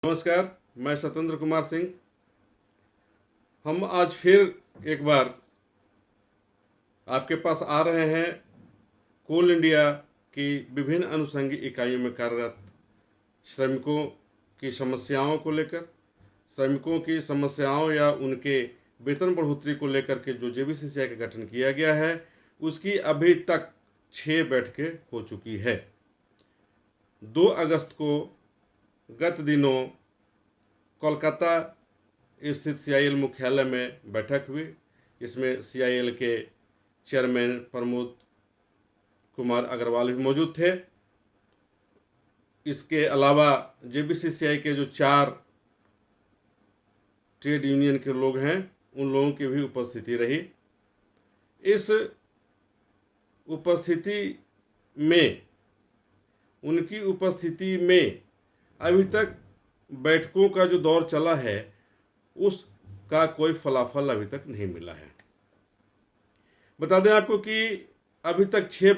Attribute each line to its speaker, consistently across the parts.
Speaker 1: नमस्कार, मैं सत्येंद्र कुमार सिंह। हम आज फिर एक बार आपके पास आ रहे हैं कोल इंडिया की विभिन्न अनुषंगी इकाइयों में कार्यरत श्रमिकों की समस्याओं को लेकर, श्रमिकों की समस्याओं या उनके वेतन बढ़ोतरी को लेकर के जो जेबीसीसीआई का गठन किया गया है उसकी अभी तक 6 बैठकें हो चुकी है। 2 अगस्त को गत दिनों कोलकाता स्थित सीआईएल मुख्यालय में बैठक हुई। इसमें सीआईएल के चेयरमैन प्रमोद कुमार अग्रवाल भी मौजूद थे। इसके अलावा जेबीसीसीआई के जो 4 ट्रेड यूनियन के लोग हैं उन लोगों की भी उपस्थिति रही। इस उपस्थिति में उनकी उपस्थिति में अभी तक बैठकों का जो दौर चला है उसका कोई फलाफल अभी तक नहीं मिला है। बता दें आपको कि अभी तक 6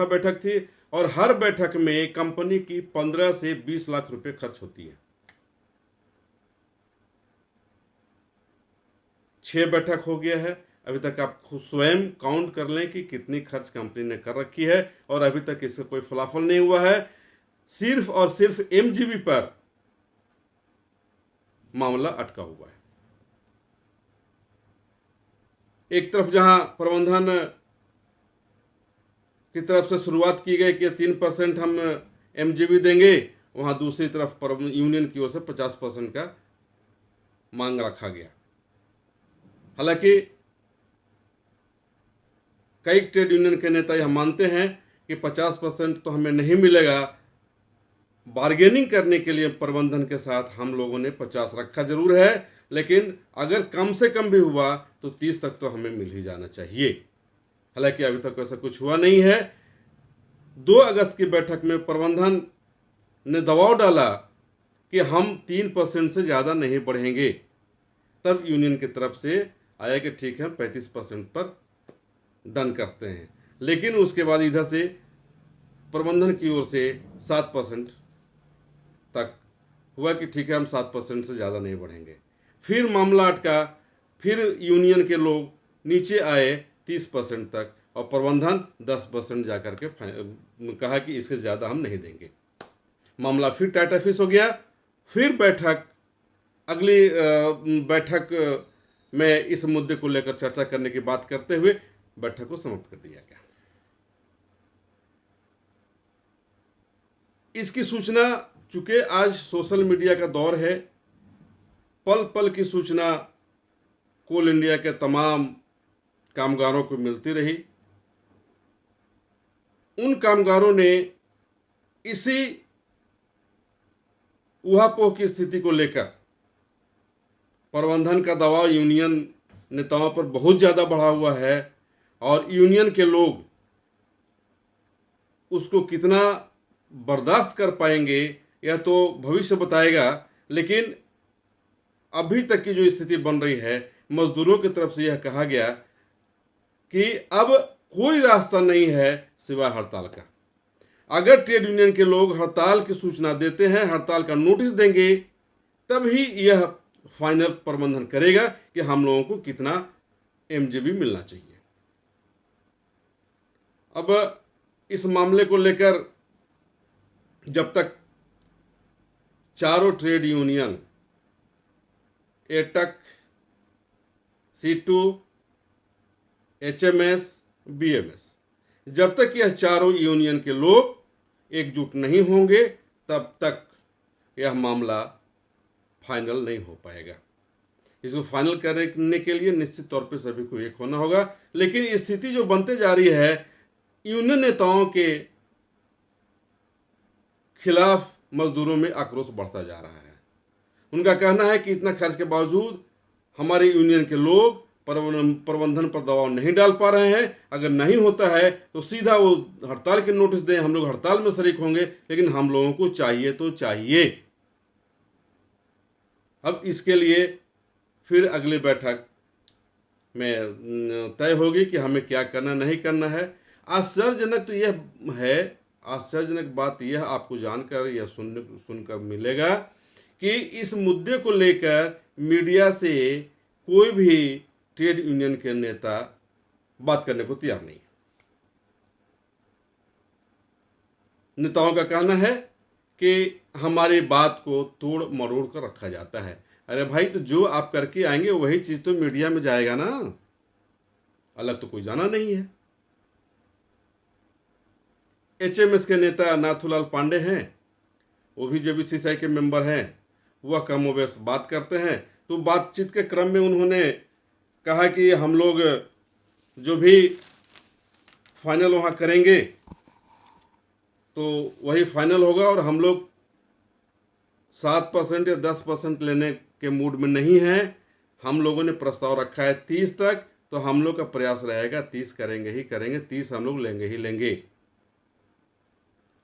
Speaker 1: बैठक थी और हर बैठक में कंपनी की 15 से 20 लाख रुपए खर्च होती है। 6 बैठक हो गया है। अभी तक आप खुद स्वयं काउंट कर लें कि कितनी खर्च कंपनी ने कर रखी है और अभी तक इससे कोई फलाफल नहीं हुआ है। सिर्फ और सिर्फ एमजीबी पर मामला अटका हुआ है। एक तरफ जहां प्रबंधन की तरफ से शुरुआत की गई कि 3% हम एमजीबी देंगे, वहां दूसरी तरफ यूनियन की ओर से 50% का मांग रखा गया। हालांकि कई ट्रेड यूनियन के नेता यह मानते हैं कि 50% तो हमें नहीं मिलेगा। बार्गेनिंग करने के लिए प्रबंधन के साथ हम लोगों ने 50 रखा जरूर है, लेकिन अगर कम से कम भी हुआ तो 30 तक तो हमें मिल ही जाना चाहिए। हालांकि अभी तक ऐसा कुछ हुआ नहीं है। 2 अगस्त की बैठक में प्रबंधन ने दबाव डाला कि हम 3% से ज़्यादा नहीं बढ़ेंगे। तब यूनियन की तरफ से आया कि ठीक है, 35% पर डन करते हैं। लेकिन उसके बाद इधर से प्रबंधन की ओर से 7% तक हुआ कि ठीक है, हम 7% से ज़्यादा नहीं बढ़ेंगे। फिर मामला अटका, फिर यूनियन के लोग नीचे आए 30% तक और प्रबंधन 10% जाकर के कहा कि इससे ज़्यादा हम नहीं देंगे। मामला फिर टाइटाफिस हो गया। फिर अगली बैठक में इस मुद्दे को लेकर चर्चा करने की बात करते हुए बैठक को समाप्त कर दिया गया। इसकी सूचना, चूंकि आज सोशल मीडिया का दौर है, पल पल की सूचना कोल इंडिया के तमाम कामगारों को मिलती रही। उन कामगारों ने इसी ऊहापोह की स्थिति को लेकर प्रबंधन का दबाव यूनियन नेताओं पर बहुत ज़्यादा बढ़ा हुआ है और यूनियन के लोग उसको कितना बर्दाश्त कर पाएंगे यह तो भविष्य बताएगा। लेकिन अभी तक की जो स्थिति बन रही है, मजदूरों की तरफ से यह कहा गया कि अब कोई रास्ता नहीं है सिवाय हड़ताल का। अगर ट्रेड यूनियन के लोग हड़ताल की सूचना देते हैं, हड़ताल का नोटिस देंगे, तभी यह फाइनल प्रबंधन करेगा कि हम लोगों को कितना एमजीबी मिलना चाहिए। अब इस मामले को लेकर जब तक चारों trade union AITUC, C2, HMS, BMS, जब तक यह चारों यूनियन के लोग एकजुट नहीं होंगे तब तक यह मामला फाइनल नहीं हो पाएगा। इसको फाइनल करने के लिए निश्चित तौर पे सभी को एक होना होगा। लेकिन स्थिति जो बनते जा रही है, यूनियन नेताओं के खिलाफ मजदूरों में आक्रोश बढ़ता जा रहा है। उनका कहना है कि इतना खर्च के बावजूद हमारे यूनियन के लोग प्रबंधन पर दबाव नहीं डाल पा रहे हैं। अगर नहीं होता है तो सीधा वो हड़ताल के नोटिस दें, हम लोग हड़ताल में शरीक होंगे, लेकिन हम लोगों को चाहिए तो चाहिए। अब इसके लिए फिर अगली बैठक में तय होगी कि हमें क्या करना नहीं करना है। आश्चर्यजनक तो यह है, आश्चर्यजनक बात यह आपको जानकर या सुनकर मिलेगा कि इस मुद्दे को लेकर मीडिया से कोई भी ट्रेड यूनियन के नेता बात करने को तैयार नहीं है। नेताओं का कहना है कि हमारी बात को तोड़ मरोड़ कर रखा जाता है। अरे भाई, तो जो आप करके आएंगे वही चीज तो मीडिया में जाएगा ना, अलग तो कोई जाना नहीं है। एचएमएस के नेता नाथूलाल पांडे हैं, वो भी जेबीसीसीआई के मेंबर हैं। वह कमोबेश बात करते हैं। तो बातचीत के क्रम में उन्होंने कहा कि हम लोग जो भी फाइनल वहां करेंगे तो वही फाइनल होगा, और हम लोग 7% या 10% लेने के मूड में नहीं है। हम लोगों ने प्रस्ताव रखा है 30 तक, तो हम लोग का प्रयास रहेगा 30 करेंगे ही करेंगे, 30 हम लोग लेंगे ही लेंगे।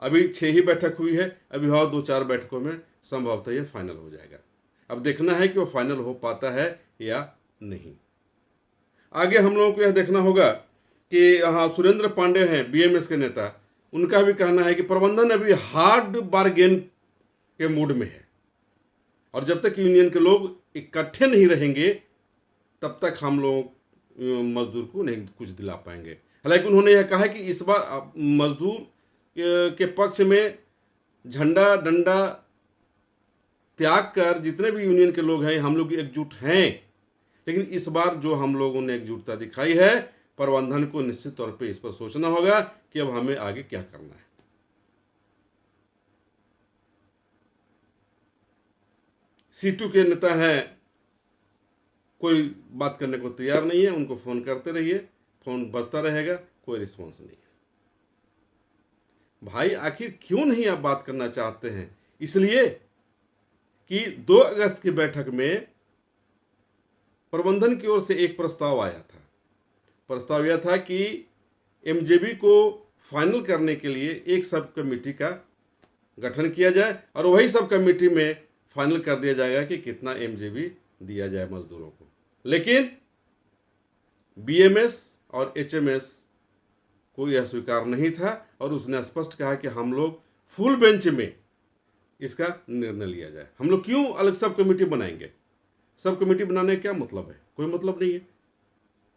Speaker 1: अभी 6 ही बैठक हुई है, अभी और 2-4 बैठकों में संभवतः ये फाइनल हो जाएगा। अब देखना है कि वो फाइनल हो पाता है या नहीं। आगे हम लोगों को यह देखना होगा कि हाँ, सुरेंद्र पांडे हैं बीएमएस के नेता, उनका भी कहना है कि प्रबंधन अभी हार्ड बार्गेन के मूड में है, और जब तक यूनियन के लोग इकट्ठे नहीं रहेंगे तब तक हम लोग मजदूर को नहीं कुछ दिला पाएंगे। हालांकि उन्होंने यह कहा कि इस बार मजदूर के पक्ष में झंडा डंडा त्याग कर जितने भी यूनियन के लोग हैं हम लोग एकजुट हैं, लेकिन इस बार जो हम लोगों ने एकजुटता दिखाई है, प्रबंधन को निश्चित तौर पे इस पर सोचना होगा कि अब हमें आगे क्या करना है। C2 के नेता हैं, कोई बात करने को तैयार नहीं है। उनको फोन करते रहिए, फोन बजता रहेगा, कोई रिस्पॉन्स नहीं है। भाई, आखिर क्यों नहीं आप बात करना चाहते हैं? इसलिए कि 2 अगस्त की बैठक में प्रबंधन की ओर से एक प्रस्ताव आया था। प्रस्ताव यह था कि एमजेबी को फाइनल करने के लिए एक सब कमेटी का गठन किया जाए, और वही सब कमेटी में फाइनल कर दिया जाएगा कि कितना एमजेबी दिया जाए मजदूरों को। लेकिन बीएमएस और एचएमएस को यह स्वीकार नहीं था, और उसने स्पष्ट कहा कि हम लोग फुल बेंच में इसका निर्णय लिया जाए। हम लोग क्यों अलग सब कमेटी बनाएंगे? सब कमेटी बनाने का क्या मतलब है? कोई मतलब नहीं है।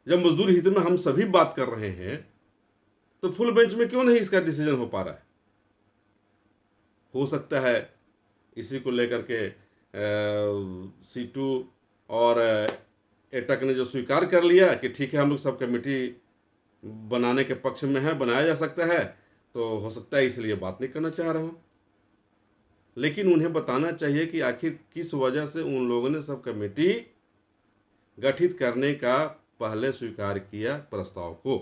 Speaker 1: जब मजदूर हित में हम सभी बात कर रहे हैं तो फुल बेंच में क्यों नहीं इसका डिसीजन हो पा रहा है? हो सकता है इसी को लेकर के C2 और एटक ने जो स्वीकार कर लिया कि ठीक है, हम लोग सब कमेटी बनाने के पक्ष में है, बनाया जा सकता है, तो हो सकता है इसलिए बात नहीं करना चाह रहा हूं। लेकिन उन्हें बताना चाहिए कि आखिर किस वजह से उन लोगों ने सब कमेटी गठित करने का पहले स्वीकार किया प्रस्ताव को।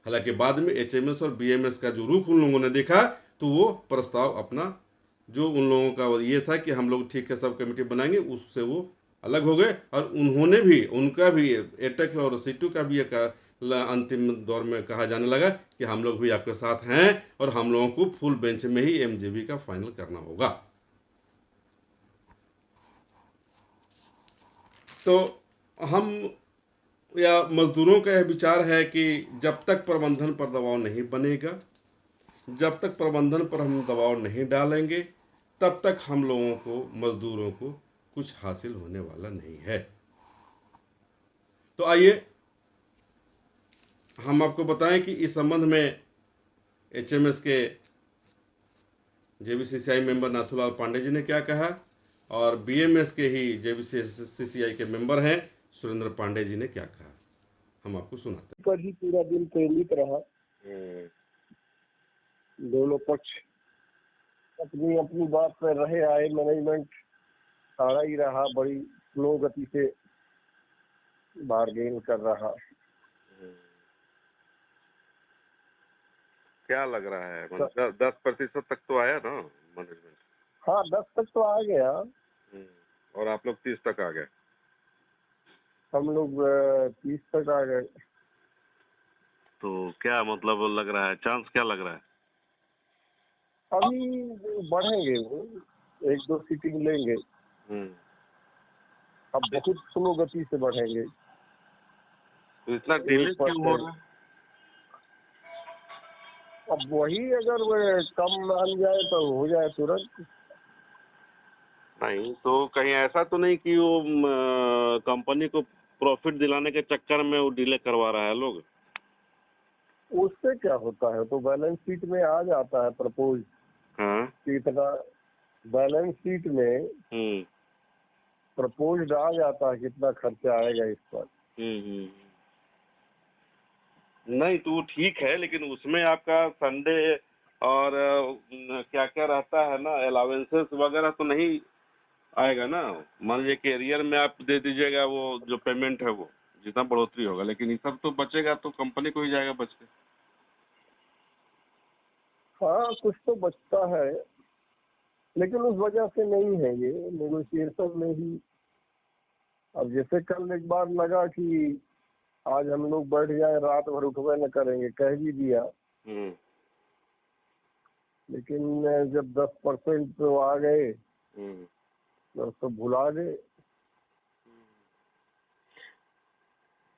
Speaker 1: हालांकि बाद में एचएमएस और बीएमएस का जो रुख उन लोगों ने देखा, तो वो प्रस्ताव अपना जो उन लोगों का ये था कि हम लोग ठीक है सब कमेटी बनाएंगे, उससे वो अलग हो गए। और उन्होंने भी, उनका भी, एटक और C2 का भी एक अंतिम दौर में कहा जाने लगा कि हम लोग भी आपके साथ हैं और हम लोगों को फुल बेंच में ही एमजेबी का फाइनल करना होगा। तो हम या मजदूरों का यह विचार है कि जब तक प्रबंधन पर दबाव नहीं बनेगा, जब तक प्रबंधन पर हम दबाव नहीं डालेंगे, तब तक हम लोगों को, मजदूरों को कुछ हासिल होने वाला नहीं है। तो आइए हम आपको बताएं कि इस संबंध में एचएमएस के जेबीसीसीआई मेंबर नाथूलाल पांडे जी ने क्या कहा, और बीएमएस के ही जेबीसीसीआई के मेंबर हैं सुरेंद्र पांडे जी ने क्या कहा, हम आपको सुनाते हैं।
Speaker 2: पर ही पूरा दिन केंद्रित रहा। दोनों पक्ष अपनी अपनी बात पर रहे आए, मैनेजमेंट सारा ही रहा, बड़ी स्लो गति से बार्गेन कर रहा।
Speaker 1: क्या लग रहा है, 10% तक तो आया ना मैनेजमेंट?
Speaker 2: हाँ, 10 तक तो आ गया।
Speaker 1: और आप लोग 30 तक आ गए?
Speaker 2: हम लोग 30 तक आ गए।
Speaker 1: तो क्या मतलब लग रहा है, चांस क्या लग रहा है?
Speaker 2: अभी बढ़ेंगे वो, 1-2 सीटिंग लेंगे। अब बहुत स्लो गति से बढ़ेंगे।
Speaker 1: तो इतना डिले क्यों हो रहा है?
Speaker 2: अब वही अगर वो कम मान जाए तो हो जाए तुरंत।
Speaker 1: नहीं तो कहीं ऐसा तो नहीं कि वो कंपनी को प्रॉफिट दिलाने के चक्कर में वो डिले करवा रहा है लोग।
Speaker 2: उससे क्या होता है, तो बैलेंस शीट में आ जाता है प्रपोज
Speaker 1: हाँ।
Speaker 2: कि इतना, बैलेंस शीट में प्रपोज्ड आ जाता है कितना खर्चा आएगा इस पर।
Speaker 1: हम्म। नहीं तो वो ठीक है, लेकिन उसमें आपका संडे और क्या क्या रहता है ना, अलाउंसेस वगैरह तो नहीं आएगा ना। मान लीजिए कैरियर में आप दे दीजिएगा वो जो पेमेंट है वो जितना बढ़ोतरी होगा, लेकिन ये सब तो बचेगा तो कंपनी को ही जाएगा बच के।
Speaker 2: हाँ कुछ तो बचता है, लेकिन उस वजह से नहीं है, ये नेगोशिएशन में ही। अब जैसे कल एक बार लगा कि आज हम लोग बैठ जाए, रात भर उठवे न करेंगे, कह भी दिया, लेकिन जब 10% पे आ गए तो भुला गए।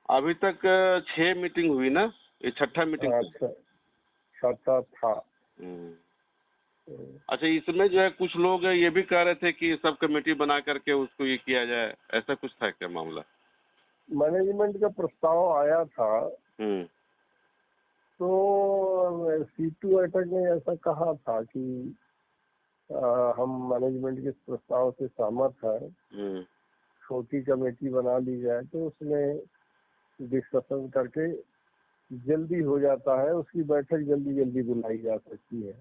Speaker 1: अभी तक 6 मीटिंग हुई ना, ये छठा मीटिंग था।
Speaker 2: अच्छा, छठा था।
Speaker 1: अच्छा, इसमें जो है कुछ लोग ये भी कह रहे थे कि सब कमेटी बना करके उसको ये किया जाए, ऐसा कुछ था क्या मामला?
Speaker 2: मैनेजमेंट का प्रस्ताव आया था, तो सीटू बैठक ने ऐसा कहा था कि हम मैनेजमेंट के प्रस्ताव से सहमत है, छोटी कमेटी बना ली जाए तो उसमें डिस्कशन करके जल्दी हो जाता है, उसकी बैठक जल्दी जल्दी बुलाई जा सकती है।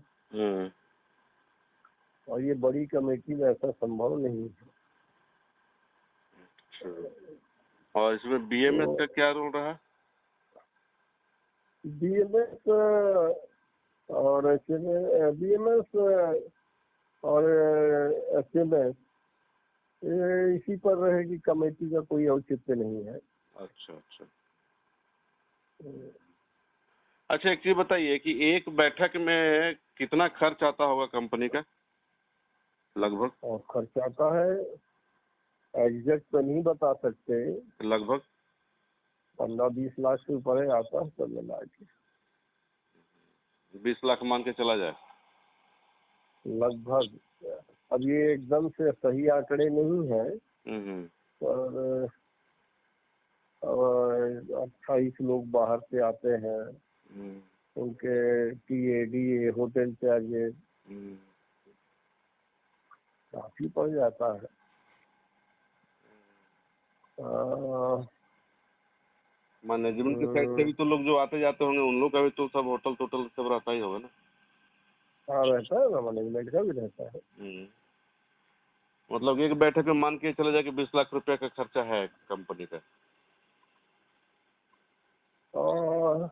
Speaker 2: और ये बड़ी कमेटी में ऐसा संभव नहीं है।
Speaker 1: और इसमें बीएमएस का क्या रोल रहा?
Speaker 2: बीएमएस और बीएमएस और एसएमएस इसी पर रहेगी, कमेटी का कोई औचित्य नहीं है।
Speaker 1: अच्छा। अच्छा, एक चीज बताइए कि एक बैठक में कितना खर्च आता होगा कंपनी का लगभग?
Speaker 2: और खर्च आता है, एग्जैक्ट तो नहीं बता सकते,
Speaker 1: लगभग
Speaker 2: 15-20 लाख से ऊपर आता है सब मिला के।
Speaker 1: 20 लाख मान के चला जाए
Speaker 2: लगभग। अब ये एकदम से सही आंकड़े नहीं है, पर 28 लोग बाहर से आते हैं, उनके टीए होटल चार्जेस काफी पड़ जाता है।
Speaker 1: मैनेजमेंट के साइड से भी तो लोग जो आते जाते होंगे उन लोग का भी तो सब होटल टोटल सब रहता ही होगा ना?
Speaker 2: हाँ रहता है ना, मैनेजमेंट का भी रहता है।
Speaker 1: मतलब एक बैठक में मान के चले जाए कि 20 लाख रुपए का खर्चा है कंपनी का।
Speaker 2: और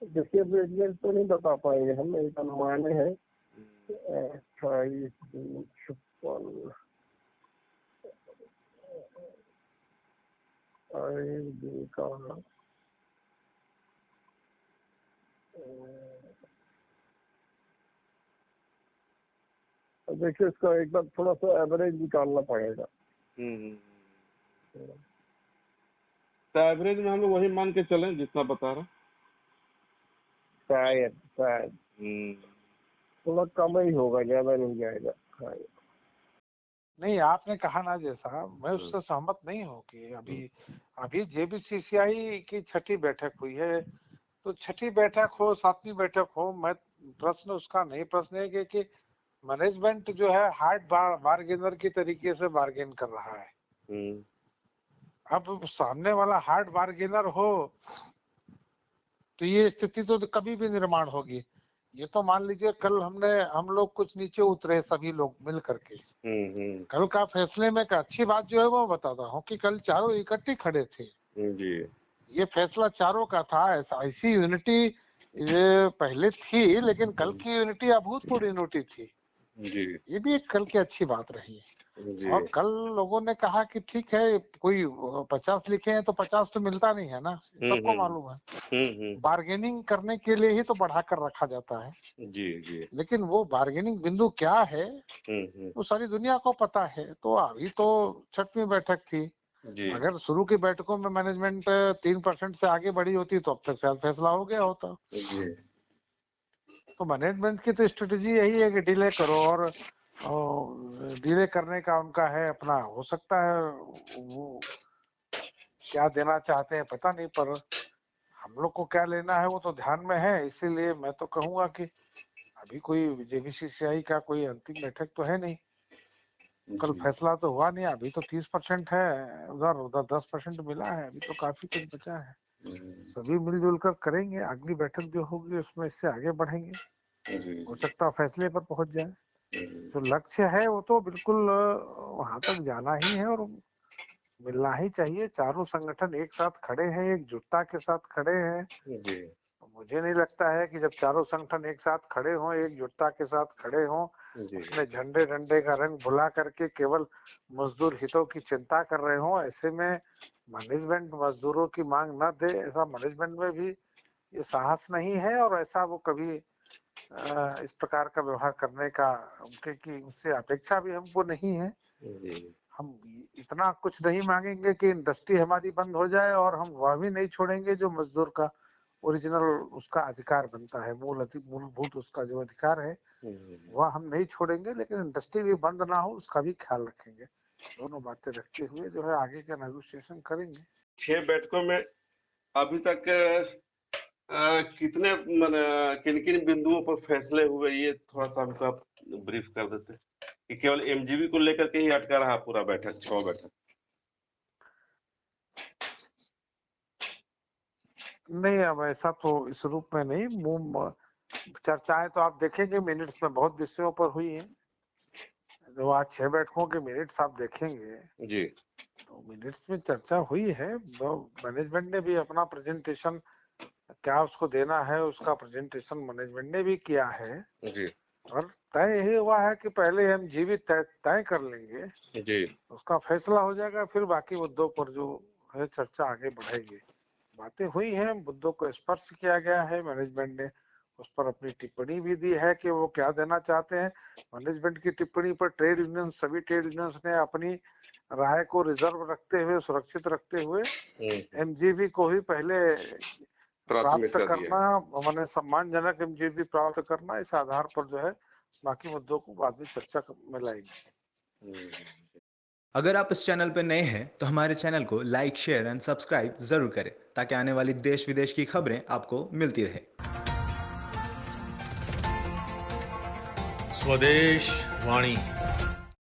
Speaker 2: देखिए एग्जैक्ट तो नहीं बता पाएंगे हम, एक अनुमान है। 28 56 का देखिए, इसका एक बार थोड़ा सा एवरेज निकालना पड़ेगा।
Speaker 1: तो एवरेज में हम लोग वही मान के चलें जितना बता रहा।
Speaker 2: शायद थोड़ा कम ही होगा, ज्यादा नहीं जाएगा।
Speaker 3: नहीं, आपने कहा ना, जैसा मैं उससे सहमत नहीं हूँ कि अभी जेबीसीसीआई की छठी बैठक हुई है, तो छठी बैठक हो 7वीं बैठक हो, मैं प्रश्न उसका नहीं, प्रश्न है कि मैनेजमेंट जो है हार्ड बार्गेनर की तरीके से बार्गेन कर रहा है। अब सामने वाला हार्ड बार्गेनर हो तो ये स्थिति तो कभी भी निर्माण होगी। ये तो मान लीजिए कल हम लोग कुछ नीचे उतरे सभी लोग मिल करके, कल का फैसले में एक अच्छी बात जो है वो बताता हूँ कि कल चारों इकट्ठे खड़े थे जी। ये फैसला चारों का था। ऐसी यूनिटी ये पहले थी, लेकिन कल की यूनिटी अभूतपूर्व यूनिटी थी जी। ये भी एक कल की अच्छी बात रही जी। और कल लोगों ने कहा कि ठीक है, कोई 50 लिखे हैं तो 50 तो मिलता नहीं है ना, सबको मालूम है। बार्गेनिंग करने के लिए ही तो बढ़ाकर रखा जाता है जी। लेकिन वो बार्गेनिंग बिंदु क्या है वो सारी दुनिया को पता है। तो अभी तो 6वीं बैठक थी जी। अगर शुरू की बैठकों में मैनेजमेंट 3% से आगे बढ़ी होती तो अब तक शायद फैसला हो गया होता जी। तो मैनेजमेंट की तो स्ट्रेटेजी यही है कि डिले करो, और और डिले करने का उनका है अपना, हो सकता है वो क्या देना चाहते हैं पता नहीं, पर हम लोग को क्या लेना है वो तो ध्यान में है। इसीलिए मैं तो कहूंगा कि अभी कोई जेबीसीसीआई का कोई अंतिम बैठक तो है नहीं, कल फैसला तो हुआ नहीं, अभी तो 30% है, उधर उधर 10% मिला है, अभी तो काफी कुछ बचा है। सभी मिलजुल कर करेंगे, अगली बैठक जो होगी उसमें इससे आगे बढ़ेंगे, हो सकता है फैसले पर पहुंच जाए। जो लक्ष्य है वो तो बिल्कुल वहां तक जाना ही है और मिलना ही चाहिए। चारों संगठन एक साथ खड़े हैं, एकजुटता के साथ खड़े हैं। मुझे नहीं लगता है कि जब चारों संगठन एक साथ खड़े हों, एकजुटता के साथ खड़े हों, अपने झंडे डंडे का रंग भुला करके केवल मजदूर हितों की चिंता कर रहे हों, ऐसे में मैनेजमेंट मजदूरों की मांग न दे, ऐसा मैनेजमेंट में भी ये साहस नहीं है और ऐसा वो कभी इस प्रकार का व्यवहार करने का उनके की उनसे अपेक्षा भी हमको नहीं है। हम इतना कुछ नहीं मांगेंगे कि इंडस्ट्री हमारी बंद हो जाए और हम वह भी नहीं छोड़ेंगे जो मजदूर का ओरिजिनल उसका अधिकार बनता है, मूलभूत उसका जो अधिकार है वह हम नहीं छोड़ेंगे, लेकिन इंडस्ट्री भी बंद ना हो उसका भी ख्याल रखेंगे। दोनों बातें रखते हुए जो है आगे का नेगोशिएशन करेंगे।
Speaker 1: 6 बैठकों में अभी तक कितने किन किन बिंदुओं पर फैसले हुए, ये थोड़ा सा हमको आप ब्रीफ कर देते कि केवल एमजीबी को लेकर के ही अटका रहा पूरा बैठक, 6 बैठक?
Speaker 3: नहीं, अब ऐसा तो इस रूप में नहीं, चर्चाएं तो आप देखेंगे मिनट्स में बहुत विषयों पर हुई है। जो आज 6 बैठकों के मिनट्स आप देखेंगे
Speaker 1: जी,
Speaker 3: तो मिनट्स में चर्चा हुई है। मैनेजमेंट ने भी अपना प्रेजेंटेशन क्या उसको देना है उसका प्रेजेंटेशन मैनेजमेंट ने भी किया है
Speaker 1: जी,
Speaker 3: और तय यही हुआ है कि पहले हम जीवित तय कर लेंगे,
Speaker 1: जी,
Speaker 3: उसका फैसला हो जाएगा, फिर बाकी मुद्दों पर जो है चर्चा आगे बढ़ेगी। बातें हुई हैं, मुद्दों को स्पर्श किया गया है, मैनेजमेंट ने उस पर अपनी टिप्पणी भी दी है कि वो क्या देना चाहते हैं। मैनेजमेंट की टिप्पणी पर ट्रेड यूनियन, सभी ट्रेड यूनियंस ने अपनी राय को रिजर्व रखते हुए, सुरक्षित रखते हुए एमजीबी को ही पहले प्राप्त करना, माने सम्मानजनक एमजीबी प्राप्त करना, इस आधार पर जो है बाकी मुद्दों को बाद में चर्चा में लाएंगे।
Speaker 4: अगर आप इस चैनल पर नए हैं तो हमारे चैनल को लाइक, शेयर एंड सब्सक्राइब जरूर करें ताकि आने वाली देश विदेश की खबरें आपको मिलती रहे।
Speaker 5: स्वदेश वाणी।